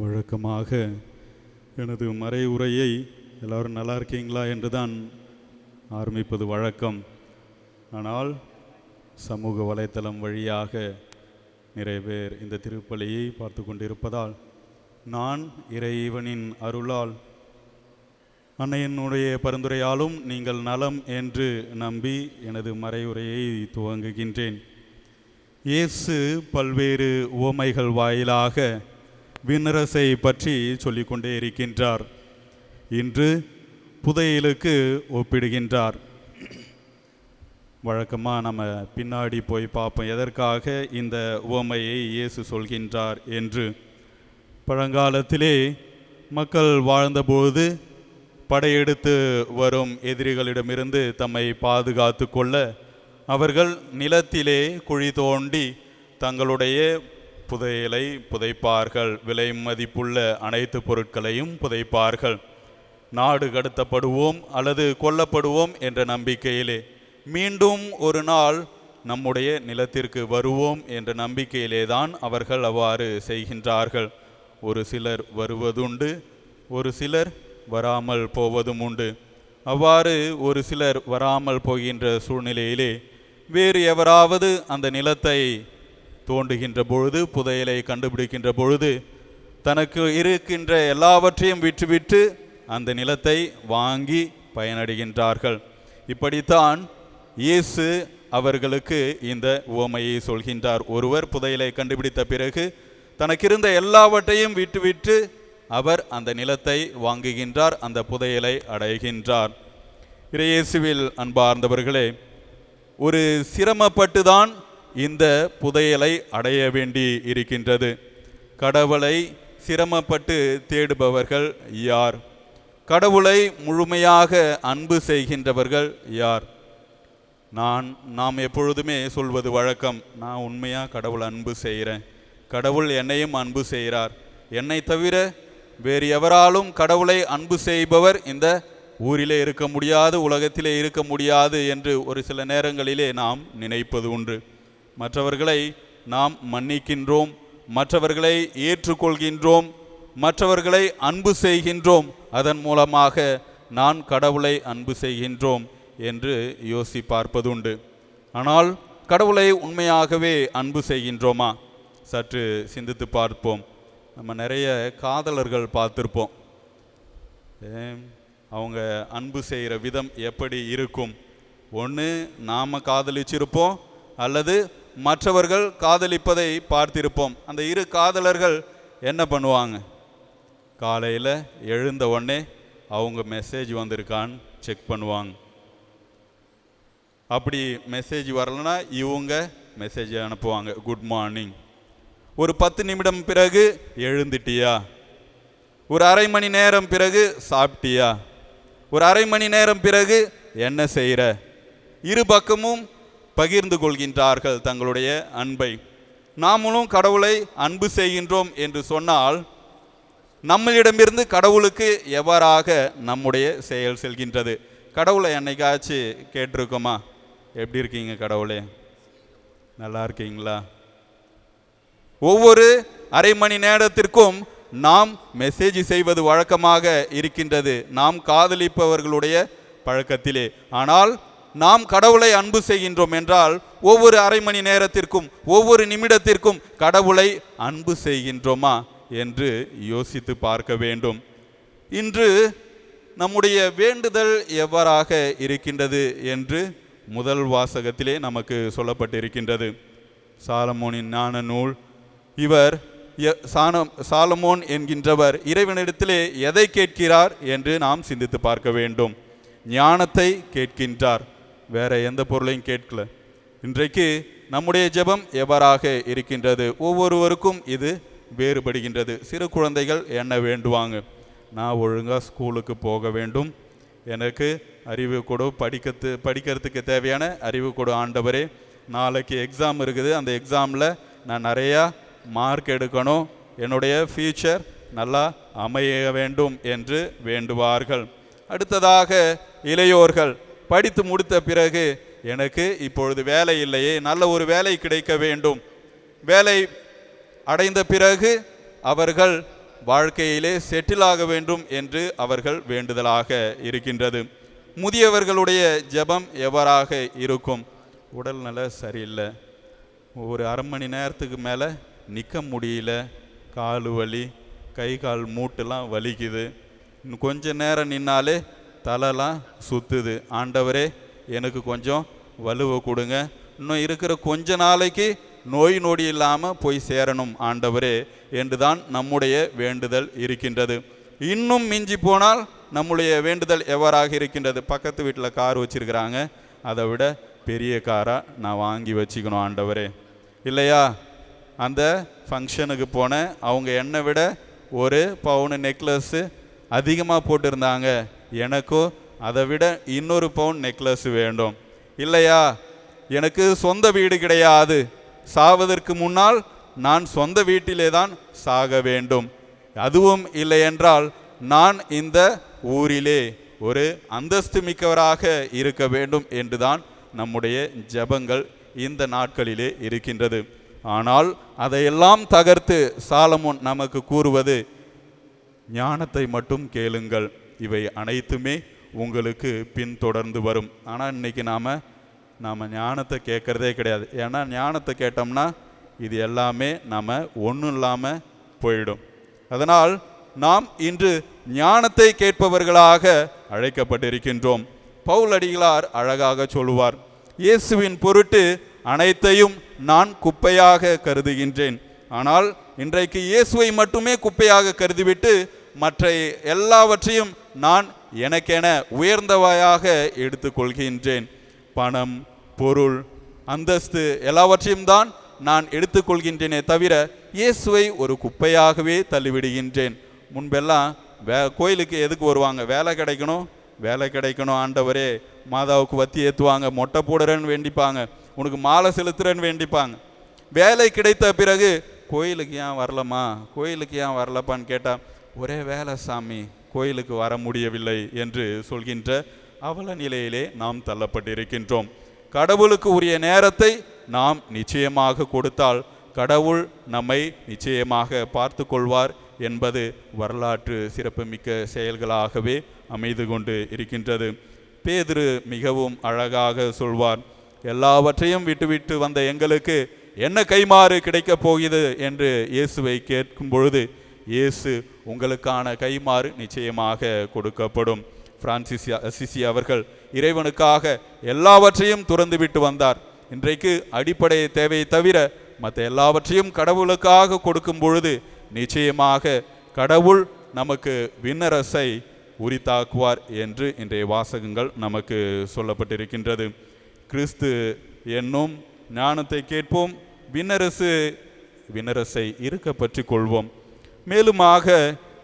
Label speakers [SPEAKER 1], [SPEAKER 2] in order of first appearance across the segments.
[SPEAKER 1] வழக்கமாக எனது மறை உரையை எல்லோரும் நல்லா இருக்கீங்களா என்று தான் ஆரம்பிப்பது வழக்கம். ஆனால் சமூக வலைத்தளம் வழியாக நிறைய பேர் இந்த திருப்பலியை பார்த்து கொண்டிருப்பதால் நான் இறைவனின் அருளால் அன்னையினுடைய பரிந்துரையாலும் நீங்கள் நலம் என்று நம்பி எனது மறையுரையை துவங்குகின்றேன். இயேசு பல்வேறு உவமைகள் வாயிலாக விண்ணரசை பற்றி சொல்லிக்கொண்டே இருக்கின்றார். இன்று புதையலுக்கு ஒப்பிடுகின்றார். வழக்கமாக நம்ம பின்னாடி போய் பார்ப்போம் எதற்காக இந்த உவமையை இயேசு சொல்கின்றார் என்று. பழங்காலத்திலே மக்கள் வாழ்ந்தபோது படையெடுத்து வரும் எதிரிகளிடமிருந்து தம்மை பாதுகாத்து கொள்ள அவர்கள் நிலத்திலே குழி தோண்டி தங்களுடைய புதையலை புதைப்பார்கள். விலை மதிப்புள்ள அனைத்து பொருட்களையும் புதைப்பார்கள். நாடு கடத்தப்படுவோம் அல்லது கொல்லப்படுவோம் என்ற நம்பிக்கையிலே, மீண்டும் ஒரு நாள் நம்முடைய நிலத்திற்கு வருவோம் என்ற நம்பிக்கையிலே தான் அவர்கள் அவ்வாறு செய்கின்றார்கள். ஒரு சிலர் வருவதுண்டு, ஒரு சிலர் வராமல் போவதும் உண்டு. அவ்வாறு ஒரு சிலர் வராமல் போகின்ற சூழ்நிலையிலே வேறு எவராவது அந்த நிலத்தை தோண்டுகின்ற பொழுது, புதையலை கண்டுபிடிக்கின்ற பொழுது தனக்கு இருக்கின்ற எல்லாவற்றையும் விற்றுவிட்டு அந்த நிலத்தை வாங்கி பயனடைகின்றார்கள். இப்படித்தான் இயேசு அவர்களுக்கு இந்த உவமையை சொல்கின்றார். ஒருவர் புதையலை கண்டுபிடித்த பிறகு தனக்கிருந்த எல்லாவற்றையும் விட்டுவிட்டு அவர் அந்த நிலத்தை வாங்குகின்றார், அந்த புதையலை அடைகின்றார். இயேசுவில் அன்பார்ந்தவர்களே, ஒரு சிரமப்பட்டு தான் இந்த புதையலை அடைய வேண்டி இருக்கின்றது. கடவுளை சிரமப்பட்டு தேடுபவர்கள் யார்? கடவுளை முழுமையாக அன்பு செய்கின்றவர்கள் யார்? நாம் எப்பொழுதுமே சொல்வது வழக்கம், நான் உண்மையாக கடவுள் அன்பு செய்கிறேன், கடவுள் என்னையும் அன்பு செய்கிறார், என்னை தவிர வேறு எவராலும் கடவுளை அன்பு செய்பவர் இந்த ஊரிலே இருக்க முடியாது, உலகத்திலே இருக்க முடியாது என்று ஒரு சில நேரங்களிலே நாம் நினைப்பது உண்டு. மற்றவர்களை நாம் மன்னிக்கின்றோம், மற்றவர்களை ஏற்றுக்கொள்கின்றோம், மற்றவர்களை அன்பு செய்கின்றோம். அதன் மூலமாக நான் கடவுளை அன்பு செய்கின்றோம் என்று யோசி பார்ப்பதுண்டு. ஆனால் கடவுளை உண்மையாகவே அன்பு செய்கின்றோமா? சற்று சிந்தித்து பார்ப்போம். நம்ம நிறைய காதலர்கள் பார்த்துருப்போம். அவங்க அன்பு செய்கிற விதம் எப்படி இருக்கும்? ஒன்று நாம் காதலிச்சிருப்போம், அல்லது மற்றவர்கள் காதலிப்பதை பார்த்திருப்போம். அந்த இரு காதலர்கள் என்ன பண்ணுவாங்க? காலையில் எழுந்த உடனே அவங்க மெசேஜ் வந்திருக்கான்னு செக் பண்ணுவாங்க. அப்படி மெசேஜ் வரலன்னா இவங்க மெசேஜ் அனுப்புவாங்க, குட் மார்னிங். ஒரு 10 நிமிடம் பிறகு எழுந்துட்டியா? ஒரு அரை மணி நேரம் பிறகு சாப்பிட்டியா? ஒரு அரை மணி நேரம் பிறகு என்ன செய்கிற? இரு பக்கமும் பகிர்ந்து கொள்கின்றார்கள் தங்களுடைய அன்பை. நாமளும் கடவுளை அன்பு செய்கின்றோம் என்று சொன்னால் நம்மளிடமிருந்து கடவுளுக்கு எவ்வாறாக நம்முடைய செயல் செல்கின்றது? கடவுளை என்னைக்காச்சு கேட்டிருக்கோமா? எப்படி இருக்கீங்க கடவுளே, நல்லா இருக்கீங்களா? ஒவ்வொரு அரை மணி நேரத்திற்கும் நாம் மெசேஜ் செய்வது வழக்கமாக இருக்கின்றது, நாம் காதலிப்பவர்களுடைய பழக்கத்திலே. ஆனால் நாம் கடவுளை அன்பு செய்கின்றோம் என்றால் ஒவ்வொரு அரை மணி நேரத்திற்கும், ஒவ்வொரு நிமிடத்திற்கும் கடவுளை அன்பு செய்கின்றோமா என்று யோசித்து பார்க்க வேண்டும். இன்று நம்முடைய வேண்டுதல் எவ்வாறாக இருக்கின்றது என்று முதல் வாசகத்திலே நமக்கு சொல்லப்பட்டிருக்கின்றது. சாலமோனின் ஞான நூல். இவர் சாலமோன் என்கின்றவர் இறைவனிடத்திலே எதை கேட்கிறார் என்று நாம் சிந்தித்து பார்க்க வேண்டும். ஞானத்தை கேட்கின்றார், வேற எந்த பொருளையும் கேட்கல. இன்றைக்கு நம்முடைய ஜெபம் எவ்வாறாக இருக்கின்றது? ஒவ்வொருவருக்கும் இது வேறுபடுகின்றது. சிறு குழந்தைகள் என்ன வேண்டுவாங்க? நான் ஒழுங்காக ஸ்கூலுக்கு போக வேண்டும், எனக்கு அறிவு கொடு, படிக்கிறதுக்கு தேவையான அறிவு கொடு ஆண்டவரே, நாளைக்கு எக்ஸாம் இருக்குது, அந்த எக்ஸாமில் நான் நிறையா மார்க் எடுக்கணும், என்னுடைய ஃபியூச்சர் நல்லா அமைய வேண்டும் என்று வேண்டுவார்கள். அடுத்ததாக இளையோர்கள் படித்து முடித்த பிறகு எனக்கு இப்பொழுது வேலை இல்லையே, நல்ல ஒரு வேலை கிடைக்க வேண்டும். வேலை அடைந்த பிறகு அவர்கள் வாழ்க்கையிலே செட்டில் ஆக வேண்டும் என்று அவர்கள் வேண்டுதலாக இருக்கின்றது. முதியவர்களுடைய ஜெபம் எவ்வாறாக இருக்கும்? உடல்நல சரியில்லை, ஒரு அரை மணி நேரத்துக்கு மேலே நிற்க முடியல, கால் வலி, கை கால் மூட்டெல்லாம் வலிக்குது, இன்னும் கொஞ்ச நேரம் நின்னாலே தலைலாம் சுற்றுது, ஆண்டவரே எனக்கு கொஞ்சம் வலுவை கொடுங்க, இன்னும் இருக்கிற கொஞ்ச நாளைக்கு நோய் நொடி இல்லாமல் போய் சேரணும் ஆண்டவரே என்று தான் நம்முடைய வேண்டுதல் இருக்கின்றது. இன்னும் மிஞ்சி போனால் நம்முடைய வேண்டுதல் எவ்வாறாக இருக்கின்றது? பக்கத்து வீட்டில் கார் வச்சுருக்கிறாங்க, அதை விட பெரிய காராக நான் வாங்கி வச்சுக்கணும் ஆண்டவரே. இல்லையா, அந்த ஃபங்க்ஷனுக்கு போனேன், அவங்க என்னை விட ஒரு பவுன் நெக்லஸ்ஸு அதிகமாக போட்டிருந்தாங்க, எனக்கும் அதை விட இன்னொரு பவுன் நெக்லஸ் வேண்டும். இல்லையா, எனக்கு சொந்த வீடு கிடையாது, சாவதற்கு முன்னால் நான் சொந்த வீட்டிலே தான் சாக வேண்டும். அதுவும் இல்லை என்றால் நான் இந்த ஊரிலே ஒரு அந்தஸ்து மிக்கவராக இருக்க வேண்டும் என்றுதான் நம்முடைய ஜெபங்கள் இந்த நாட்களிலே இருக்கின்றது. ஆனால் அதையெல்லாம் தகர்த்து சாலமோன் நமக்கு கூறுவது, ஞானத்தை மட்டும் கேளுங்கள், இவை அனைத்துமே உங்களுக்கு பின்தொடர்ந்து வரும். ஆனால் இன்றைக்கி நாம் ஞானத்தை கேட்குறதே கிடையாது. ஏன்னா ஞானத்தை கேட்டோம்னா இது எல்லாமே நம்ம ஒன்றும் இல்லாமல் போயிடும். அதனால் நாம் இன்று ஞானத்தை கேட்பவர்களாக அழைக்கப்பட்டிருக்கின்றோம். பவுல் அடிகளார் அழகாக சொல்லுவார், இயேசுவின் பொருட்டு அனைத்தையும் நான் குப்பையாக கருதுகின்றேன். ஆனால் இன்றைக்கு இயேசுவை மட்டுமே குப்பையாக கருதிவிட்டு மற்ற எல்லாவற்றையும் நான் எனக்கென உயர்ந்தவையாக எடுத்துக்கொள்கின்றேன். பணம், பொருள், அந்தஸ்து எல்லாவற்றையும் தான் நான் எடுத்துக்கொள்கின்றேனே தவிர இயேசுவை ஒரு குப்பையாகவே தள்ளிவிடுகின்றேன். முன்பெல்லாம் கோயிலுக்கு எதுக்கு வருவாங்க? வேலை கிடைக்கணும், வேலை கிடைக்கணும் ஆண்டவரே, மாதாவுக்கு வத்தி ஏற்றுவாங்க, மொட்டை போடுறேன்னு வேண்டிப்பாங்க, உனக்கு மாலை செலுத்துறேன்னு வேண்டிப்பாங்க. வேலை கிடைத்த பிறகு கோயிலுக்கு ஏன் வரலம்மா, கோயிலுக்கு ஏன் வரலப்பான்னு கேட்டால், ஒரே வேலை சாமி, கோயிலுக்கு வர முடியவில்லை என்று சொல்கின்ற அவல நிலையிலே நாம் தள்ளப்பட்டிருக்கின்றோம். கடவுளுக்கு உரிய நேரத்தை நாம் நிச்சயமாக கொடுத்தால் கடவுள் நம்மை நிச்சயமாக பார்த்து கொள்வார் என்பது வரலாற்று சிறப்புமிக்க செயல்களாகவே அமைது கொண்டு இருக்கின்றது. பேதுரு மிகவும் அழகாக சொல்வார், எல்லாவற்றையும் விட்டுவிட்டு வந்த எங்களுக்கு என்ன கைமாறு கிடைக்கப் போகிறது என்று இயேசுவை கேட்கும் பொழுது, இயேசு உங்களுக்கான கைமாறு நிச்சயமாக கொடுக்கப்படும். பிரான்சிஸ் அசிசி அவர்கள் இறைவனுக்காக எல்லாவற்றையும் துறந்து விட்டு வந்தார். இன்றைக்கு அடிப்படை தேவையை தவிர மற்ற எல்லாவற்றையும் கடவுளுக்காக கொடுக்கும் பொழுது நிச்சயமாக கடவுள் நமக்கு விண்ணரசை உரித்தாக்குவார் என்று இன்றைய வாசகங்கள் நமக்கு சொல்லப்பட்டிருக்கின்றது. கிறிஸ்து என்னும் ஞானத்தை கேட்போம், விண்ணரசை இருக்க பற்றி கொள்வோம். மேலுமாக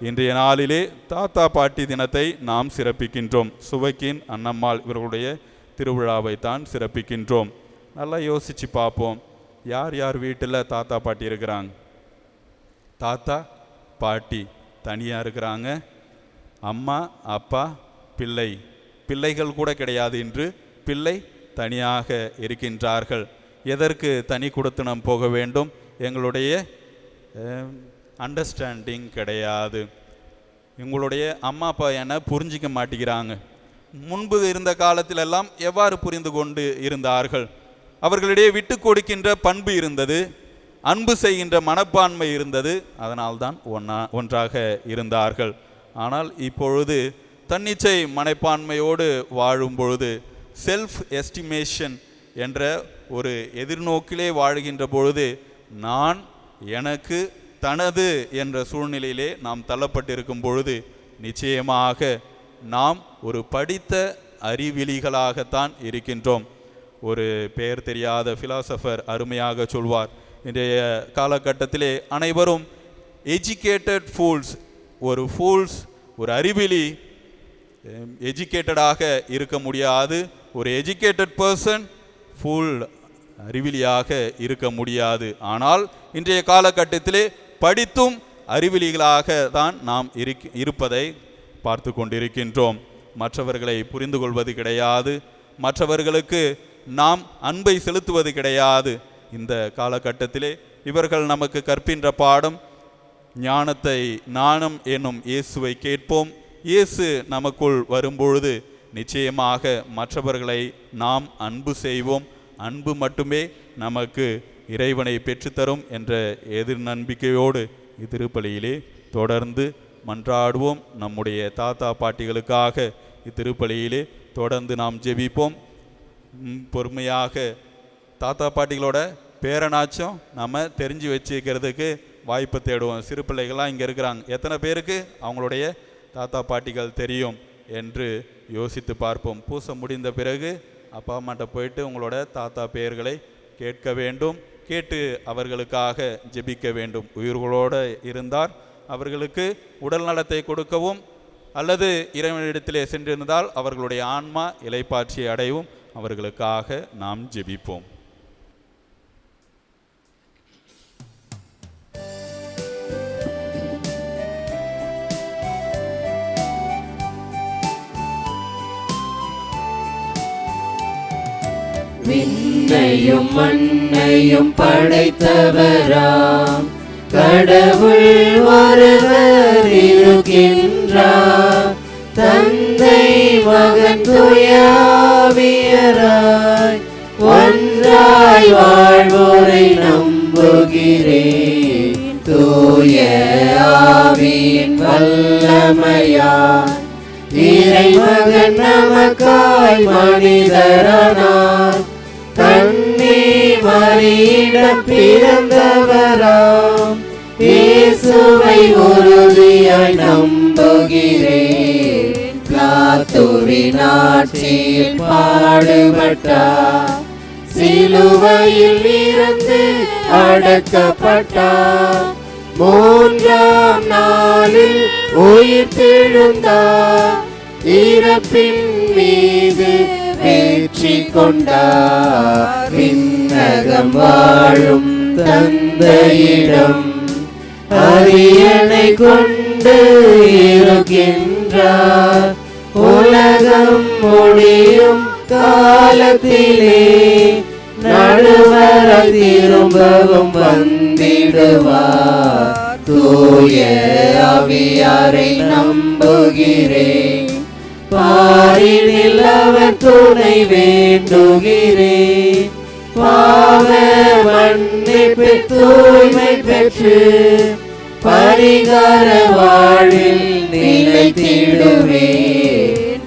[SPEAKER 1] இன்றைய நாளிலே தாத்தா பாட்டி தினத்தை நாம் சிறப்பிக்கின்றோம். சுவைக்கின் அன்னம்மாள் இவர்களுடைய திருவிழாவை தான் சிறப்பிக்கின்றோம். நல்லா யோசித்து பார்ப்போம், யார் யார் வீட்டில் தாத்தா பாட்டி இருக்கிறாங்க? தாத்தா பாட்டி தனியாக இருக்கிறாங்க, அம்மா அப்பா பிள்ளைகள் கூட கிடையாது, இன்று பிள்ளை தனியாக இருக்கின்றார்கள். எதற்கு தனி குடித்தனம் போக வேண்டும்? எங்களுடைய அண்டர்ஸ்டாண்டிங் கிடையாது. எங்களுடைய அம்மா அப்பா என்ன புரிஞ்சிக்க மாட்டேங்கிறாங்க. முன்பு இருந்த காலத்திலெல்லாம் எவ்வாறு புரிந்து கொண்டு இருந்தார்கள்? அவர்களிடையே விட்டு கொடுக்கின்ற பண்பு இருந்தது, அன்பு செய்கின்ற மனப்பான்மை இருந்தது, அதனால்தான் ஒன்றாக இருந்தார்கள். ஆனால் இப்பொழுது தன்னிச்சை மனப்பான்மையோடு வாழும் பொழுது, செல்ஃப் எஸ்டிமேஷன் என்ற ஒரு எதிர்நோக்கிலே வாழ்கின்ற பொழுது, நான் எனக்கு தனது என்ற சூழ்நிலையிலே நாம் தள்ளப்பட்டிருக்கும் பொழுது நிச்சயமாக நாம் ஒரு படித்த அறிவிலிகளாகத்தான் இருக்கின்றோம். ஒரு பெயர் தெரியாத ஃபிலாசபர் அருமையாக சொல்வார், இன்றைய காலகட்டத்திலே அனைவரும் எஜுகேட்டட் ஃபூல்ஸ். ஒரு அறிவிலி எஜுகேட்டடாக இருக்க முடியாது, ஒரு எஜுகேட்டட் பர்சன் ஃபுல் அறிவிலியாக இருக்க முடியாது. ஆனால் இன்றைய காலகட்டத்திலே படித்தும் அறிவிலிகளாக தான் நாம் இருப்பதை பார்த்து கொண்டிருக்கின்றோம். மற்றவர்களை புரிந்து கொள்வது கிடையாது, மற்றவர்களுக்கு நாம் அன்பை செலுத்துவது கிடையாது. இந்த காலகட்டத்திலே இவர்கள் நமக்கு கற்பின்ற பாடம், ஞானம் என்னும் இயேசுவை கேட்போம். இயேசு நமக்குள் வரும்பொழுது நிச்சயமாக மற்றவர்களை நாம் அன்பு செய்வோம். அன்பு மட்டுமே நமக்கு இறைவனை பெற்றுத்தரும் என்ற எதிர் நம்பிக்கையோடு இத்திருப்பலியிலே தொடர்ந்து மன்றாடுவோம். நம்முடைய தாத்தா பாட்டிகளுக்காக இத்திருப்பலியிலே தொடர்ந்து நாம் ஜெபிப்போம். பொறுமையாக தாத்தா பாட்டிகளோட பேரனாச்சும் நம்ம தெரிஞ்சு வச்சுக்கிறதுக்கு வாய்ப்பு தேடுவோம். சிறு பிள்ளைகள்லாம் இங்கே இருக்கிறாங்க. எத்தனை பேருக்கு அவங்களுடைய தாத்தா பாட்டிகள் தெரியும் என்று யோசித்து பார்ப்போம். பூசை முடிந்த பிறகு அப்பா அம்மாட்ட போயிட்டு உங்களோட தாத்தா பெயர்களை கேட்க வேண்டும். கேட்டு அவர்களுக்காக ஜெபிக்க வேண்டும். உயிர்களோடு இருந்தார் அவர்களுக்கு உடல் நலத்தை கொடுக்கவும், அல்லது இறைவனிடத்திலே சென்றிருந்தால் அவர்களுடைய ஆன்மா இளைப்பாட்சியை அடையவும் அவர்களுக்காக நாம் ஜெபிப்போம்.
[SPEAKER 2] விண்ணையும் மண்ணையும் படைத்தவராம் கடவுள் ஒருவர் இருக்கின்றார். தந்தை மகன் தூய ஆவியராய் ஒன்றாய் வாழ்வோரை நம்புகிறேன். தூய ஆவியின் வல்லமையால் இறைமகன் நமக்காய் மனிதரானார். கன்னி மரியிடம் பிறந்தவராம் இயேசுவை உறுதியாய் நம்புகிறேன். பிலாத்துவின் ஆட்சியில் பாடுபட்டார். சிலுவையில் இருந்து அடக்கப்பட்டார். மூன்றாம் நாளில் உயிர் தெழுந்தார். இறப்பின் மீது வெற்றி கொண்டார். விண்ணகம் வாழும் தந்தையிடம் அரியணை கொண்டு இருக்கின்றார். உலகம் முடியும் காலத்திலே நடுவராய் திரும்பவும் வந்திடுவார். தூய ஆவியாரை நம்புகிறேன். பாரினில் அவர் துணை வேண்டுகிறேன். பாவ மன்னிப்பு தூய்மை பெற்று பரிகார வாழ்வில் நிலைத்திடுவேன்.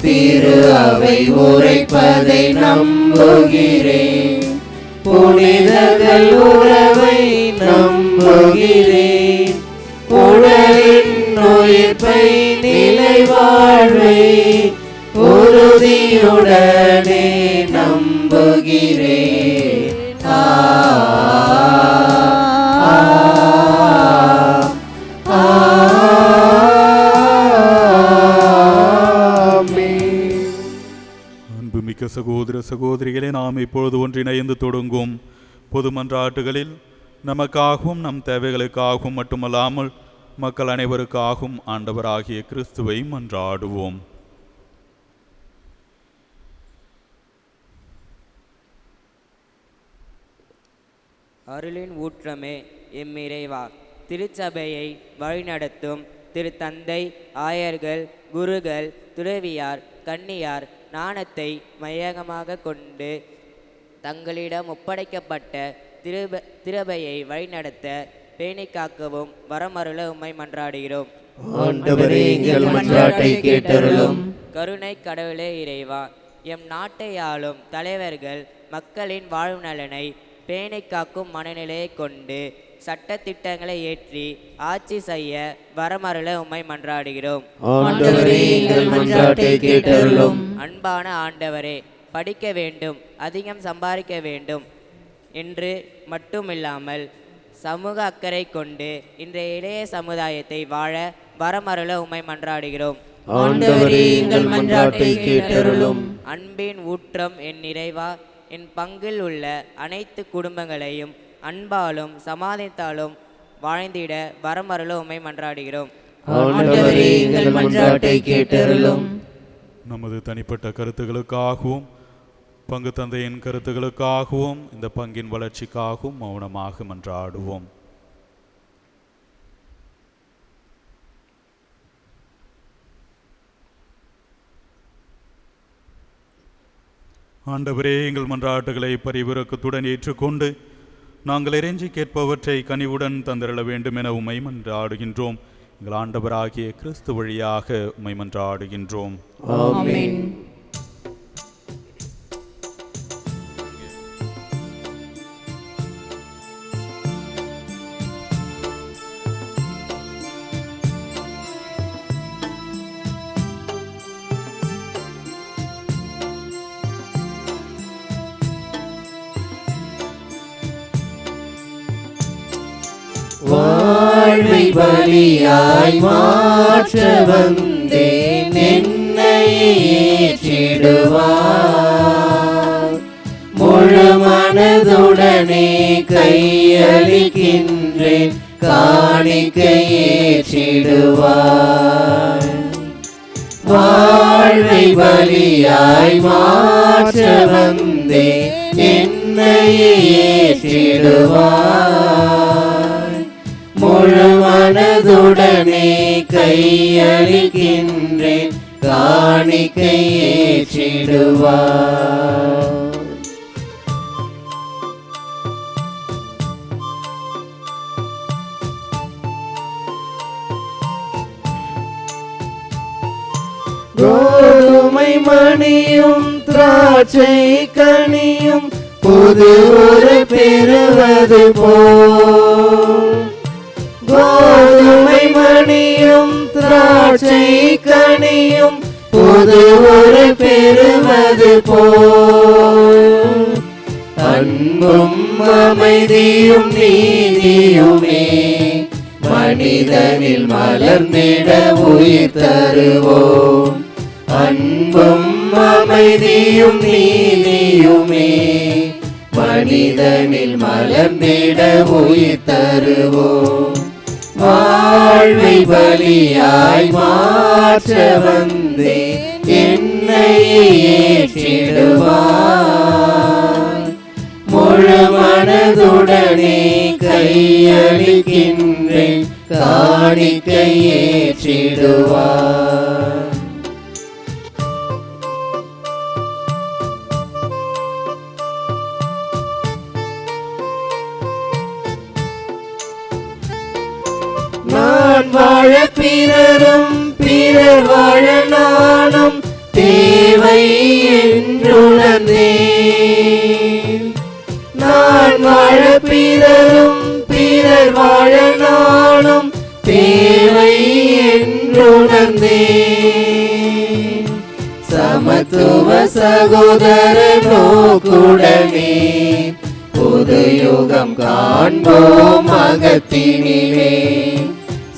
[SPEAKER 2] திரு அவை உரைப்பதை நம்புகிறேன். புனிதர்கள் உறவை நம்புகிறேன். உடலின் உயிர்ப்பை நிலை வாழ்வை உறுதியுடனே நம்புகிறேன்.
[SPEAKER 1] அன்புமிக்க சகோதர சகோதரிகளே, நாம் இப்பொழுது ஒன்றிணைந்து தொடங்கும் பொது மன்றாட்டுகளில் நமக்காகவும் நம் தேவைகளுக்காகவும் மட்டுமல்லாமல் மக்கள் அனைவருக்காகவும் ஆண்டவராகிய கிறிஸ்துவை மன்றாடுவோம்.
[SPEAKER 3] அருளின் ஊற்றமே எம் இறைவா, திருச்சபையை வழிநடத்தும் திரு தந்தை, ஆயர்கள், குருகள், துறவியார், கன்னியார் ஞானத்தை மையகமாக கொண்டு தங்களிடம் ஒப்படைக்கப்பட்ட திருபையை வழிநடத்த பேணி காக்கவும் வரமருள உம்மை மன்றாடுகிறோம். கருணை கடவுளே இறைவா, எம் நாட்டை ஆளும் தலைவர்கள் மக்களின் வாழ்வு நலனை பேணி காக்கும் மனநிலையை கொண்டு சட்ட திட்டங்களை ஏற்றி ஆட்சி செய்ய வரமருள உம்மை மன்றாடுகிறோம். அன்பான ஆண்டவரே, படிக்க வேண்டும், அதிகம் சம்பாதிக்க வேண்டும் என்று மட்டுமில்லாமல் சமூக அக்கறை கொண்டு இன்றைய இளைய சமுதாயத்தை வாழ வரமருள உம்மை மன்றாடுகிறோம். அன்பின் ஊற்றம் என் இறைவா, என் பங்கில் உள்ள அனைத்து குடும்பங்களையும் அன்பாலும் சமாதானத்தாலும் வாழ்ந்திட வரமருள உம்மை மன்றாடுகிறோம்.
[SPEAKER 1] நமது தனிப்பட்ட கருத்துக்களுக்காகவும் பங்கு தந்தையின் கருத்துக்களுக்காகவும் இந்த பங்கின் வளர்ச்சிக்காகவும் மௌனமாக மன்றாடுவோம். ஆண்டவரே, எங்கள் மன்றாட்டுகளை பரிவிரக்கத்துடன் ஏற்றுக்கொண்டு நாங்கள் இறைஞ்சி கேட்பவற்றை கனிவுடன் தந்திரள வேண்டும் என உம்மை மன்றாடுகின்றோம். எங்கள் ஆண்டவராகிய கிறிஸ்து வழியாக உம்மை மன்றாடுகின்றோம்.
[SPEAKER 2] ஆமென். வாழ்வை பலியாய் மாற்ற வந்தேன், என்னை ஏற்றிடுவார். முழு மனதுடனே கையளிக்கின்றேன், காணிக்கை ஏற்றிடுவார். வாழ்வை பலியாய் மாற்ற வந்தேன், என்னை ஏற்றிடுவார். முழு மனதுடனே கையளிக்கின்றேன், காணிக்கை ஏற்றிடுவார். கோதுமை மணியும் திராட்சை கனியும் புது ஒரு பெறுவது போல், கோதுமை மணியும் திராட்சை கனியும் புது ஒரு பெறுவது போல், அன்பும் அமைதியும் நீதியுமே மனிதனில் மலர்ந்திட உயிர் தருவோம். அன்பும் அமைதியும் நீதியுமே மனிதனில் மலர்ந்திட உயிர் தருவோம். வாழ்வை பலியாய் மாற்ற வந்தேன், என்னை ஏற்றிடுவார். முழு மனதுடனே கையளிக்கின்றேன், காணிக்கை ஏற்றிடுவார். நான் வாழ பிறரும் பிறர் வாழ நானும் தேவை என்றுணர்ந்தேன். நான் வாழ பிறரும் பிறர் வாழ நானும் தேவை என்றுணர்ந்தேன். சமத்துவ சகோதர நோக்குடனே புது யுகம் காண்போம் அகத்தினிலே.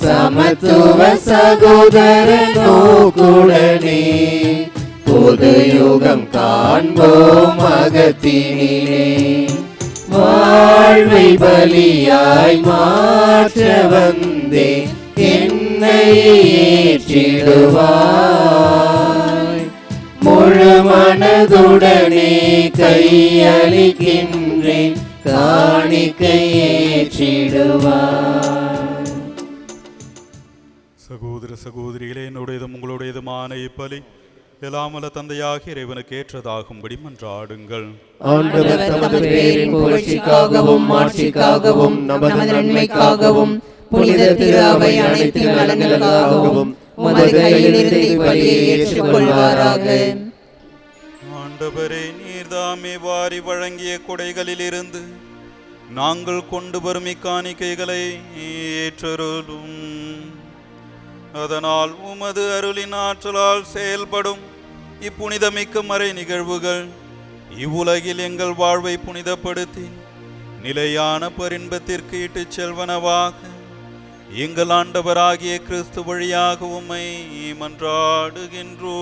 [SPEAKER 2] சமத்துவ சகோதர நோக்குடனே புது யுகம் காண்போம் அகத்தினிலே. வாழ்வை பலியாய் மாற்ற வந்தேன், என்னை ஏற்றிடுவாய். முழு மனதுடனே கையளிக்கின்றேன், காணிக்கை ஏற்றிடுவார்.
[SPEAKER 1] சகோதர சகோதரிகளே, என்னுடையதும் உங்களுடையதுமான இப்பலி எல்லாமல்ல தந்தையாகிய இறைவனுக்கு ஏற்றதாகும்படி மன்றாடுங்கள்.
[SPEAKER 2] ஆண்டவர் தமது பேரின் புகழ்ச்சிக்காகவும் மாட்சிக்காகவும் நமது நன்மைக்காகவும் புனித திரு அவை அனைத்து நலன்களுக்காகவும் உமது கையிலிருந்து இப்பலியை ஏற்றுக்கொள்வாராக.
[SPEAKER 1] ஆண்டவரே, நீர்தாமே வாரி வழங்கிய கொடைகளிலிருந்து நாங்கள் கொண்டு வரும் இக்காணிக்கைகளை ஏற்றருளும். அதனால் உமது அருளின் ஆற்றலால் செயல்படும் இப்புனிதமிக்க மறை நிகழ்வுகள் இவ்வுலகில் எங்கள் வாழ்வை புனிதப்படுத்தி நிலையான பரின்பத்திற்கு இட்டுச் செல்வனவாக எங்கள் ஆண்டவராகிய கிறிஸ்து வழியாக உம்மை மன்றாடுகின்றோம்.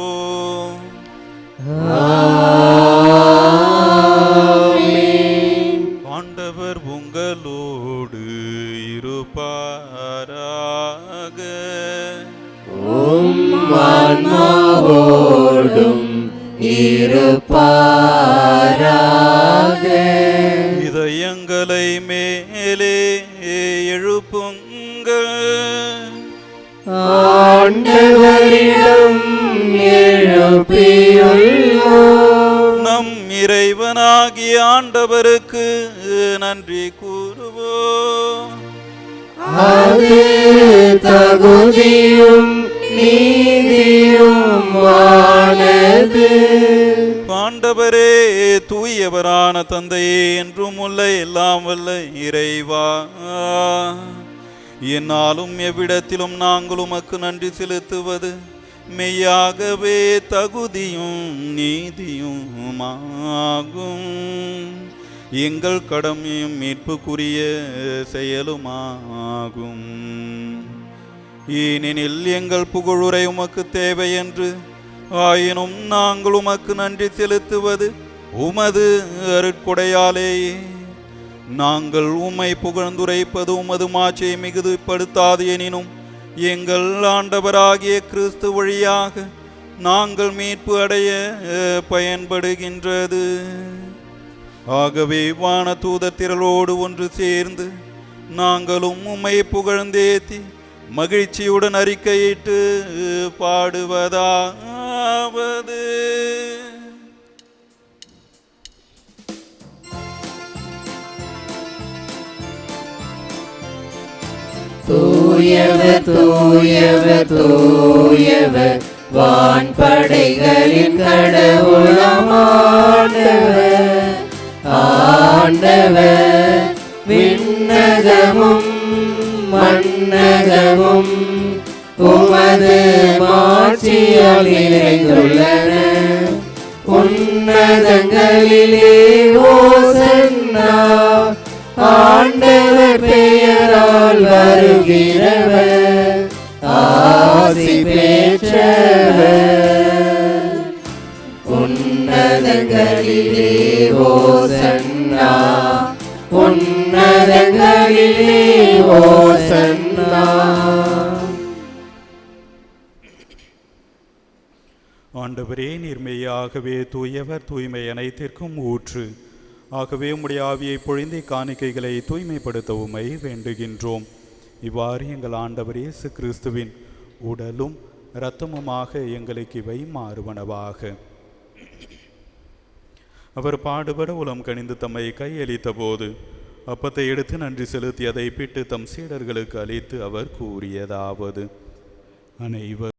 [SPEAKER 1] ஆண்டவர் உங்களோடு இருப்பாராக.
[SPEAKER 2] ஆன்மாவோடும் இருப்பாராக.
[SPEAKER 1] இதயங்களை மேலே எழுப்புங்கள்.
[SPEAKER 2] ஆண்டவரிடம் எழுப்பியுள்ளோம்.
[SPEAKER 1] நம் இறைவனாகிய ஆண்டவருக்கு நன்றி கூறுவோம்.
[SPEAKER 2] அது தகுதியும் நீதியுமானது.
[SPEAKER 1] ஆண்டவரே, தூயவரான தந்தையே, என்றும் உள்ள எல்லாம் வல்ல இறைவா, என்னாலும் எவ்விடத்திலும் நாங்கள் உமக்கு நன்றி செலுத்துவது மெய்யாகவே தகுதியும் நீதியுமாகும். எங்கள் கடமையும் மீட்புக்குரிய செயலுமாகும். ஏனெனில் எங்கள் புகழுரை உமக்கு தேவை என்று, ஆயினும் நாங்கள் உமக்கு நன்றி செலுத்துவது உமது அருட்கொடையாலேயே. நாங்கள் உம்மை புகழ்ந்துரைப்பது உமது மாட்சியை மிகுதிப்படுத்தாது எனினும், எங்கள் ஆண்டவராகிய கிறிஸ்து வழியாக நாங்கள் மீட்பு அடைய பயன்படுகின்றது. ஆகவே வான தூதர் திரளோடு ஒன்று சேர்ந்து நாங்களும் உம்மை புகழ்ந்தேத்தி மகிழ்ச்சியுடன் அறிக்கையிட்டு பாடுவதாவது:
[SPEAKER 2] தூயவர் தூயவர் தூயவர், வான்படைகளின் கடவுளமானவர். ஆண்டவர் விண்ணகமும் மண்ணகமும் உமது மாட்சியால் நிறைந்துள்ளன. உன்னதங்களிலே ஓசன்னா, ஆண்டவர் பெயரால் வருகிறவர் ஆசி பெற்றவர். உன்னதங்களிலே ஓசன்னா, உன்னதங்களிலே ஓசன்னா.
[SPEAKER 1] ஆண்டவரே, நீர்மையாகவே தூயவர், தூய்மை அனைத்திற்கும் ஊற்று. ஆகவே உம்முடைய ஆவியை பொழிந்தி காணிக்கைகளை தூய்மைப்படுத்த உம்மை வேண்டுகின்றோம். இவ்வாறு எங்கள் ஆண்டவர் இயேசு கிறிஸ்துவின் உடலும் இரத்தமுமாக எங்களுக்கு இவை மாறுவனவாக. அவர் பாடுபட உளம் கனிந்து தம்மை கையளித்த போது அப்பத்தை எடுத்து நன்றி செலுத்தி அதை பிட்டு தம் சீடர்களுக்கு அளித்து அவர் கூறியதாவது: அனைவர்